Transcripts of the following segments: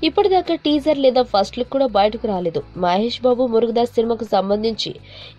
ఇప్పటిదాకా టీజర్ లేదా first look కూడా బయటకు రాలేదు. మహేష్ బాబు మురుగదాస్ సినిమాకు సంబంధించి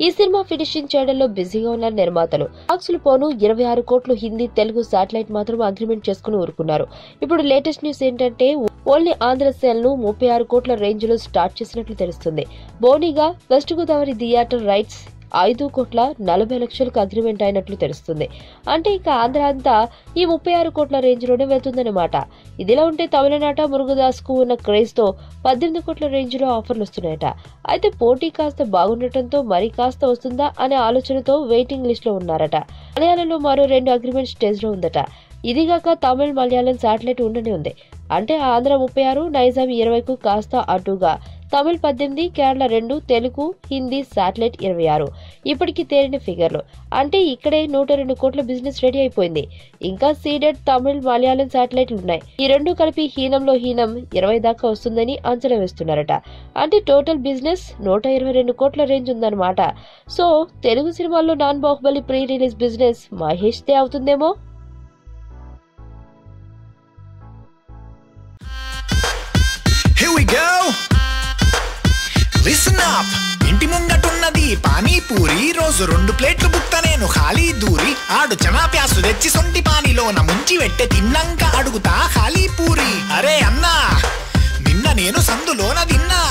ఈ సినిమా ఫినిషింగ్ చేయడంలో బిజీగా ఉన్న నిర్మాతలు. బాక్సులు పోను 26 కోట్లు హిందీ, తెలుగు శాటిలైట్ మాత్రం అగ్రిమెంట్ చేసుకుని ఊరుకున్నారు. ఇప్పుడు లేటెస్ట్ న్యూస్ ఏంటంటే ఓన్లీ ఆంధ్ర సేల్ ను 36 కోట్ల రేంజ్ లో స్టార్ట్ చేసినట్లు తెలుస్తుంది. బోనీగా వెస్ట్ గోదావరి థియేటర్ రైట్స్ 5,40,00,000కు అగ్రిమెంట్ అయినట్లు తెలుస్తుంది. అంటే ఇక ఆంధ్ర అంతా ఈ 36 కోట్ల రేంజ్ లోనే వెళ్తుందన్నమాట. ఇదిలా ఉంటే తమిళనాట మురుగదాస్ కు ఉన్న క్రేజ్ తో 18 కోట్ల రేంజ్ లో ఆఫర్లు వస్తున్నాయట. అయితే పోటీ కాస్త బాగుండటంతో మరి కాస్త వస్తుందా అనే ఆలోచనతో వెయిటింగ్ లిస్ట్ లో ఉన్నారట. మలయాళంలో మరో 2 అగ్రిమెంట్ స్టేజ్ లో ఉందట. ఇదిగాక తమిళ, మలయాళం శాటిలైట్ ఉండనే ఉంది. అంటే ఆంధ్ర 36, నైజాం 20కు కాస్త అటుగా తమిళ్ 18, కేరళ 2, తెలుగు, హిందీ శాటిలైట్ 26 ఇప్పటికి తేలిన ఫిగర్లు. అంటే ఇక్కడే 102 కోట్ల బిజినెస్ రెడీ అయిపోయింది. ఇంకా సీడెడ్ తమిళ్, మలయాళం శాటిలైట్లు ఉన్నాయి. ఈ రెండు కలిపి హీనంలో హీనం 20 దాకా వస్తుందని అంచనా వేస్తున్నారట. అంటే టోటల్ బిజినెస్ 122 కోట్ల రేంజ్ ఉందన్నమాట. సో తెలుగు సినిమాల్లో non Baahubali pre release business Mahesh they అవుతుందేమో. Here we go. Listen up. ఇంటి ముంగటున్నది పానీపూరి, రోజు 2 ప్లేట్లు బుక్త నేను ఖాళీ దూరి, ఆడు చనా ప్యాసు తెచ్చి సొంటి పానీలోన ముంచి వెట్టె తిన్నాక అడుగుతా ఖాళీ పూరి. అరే అన్నా నిన్న నేను సందులోన తిన్నా.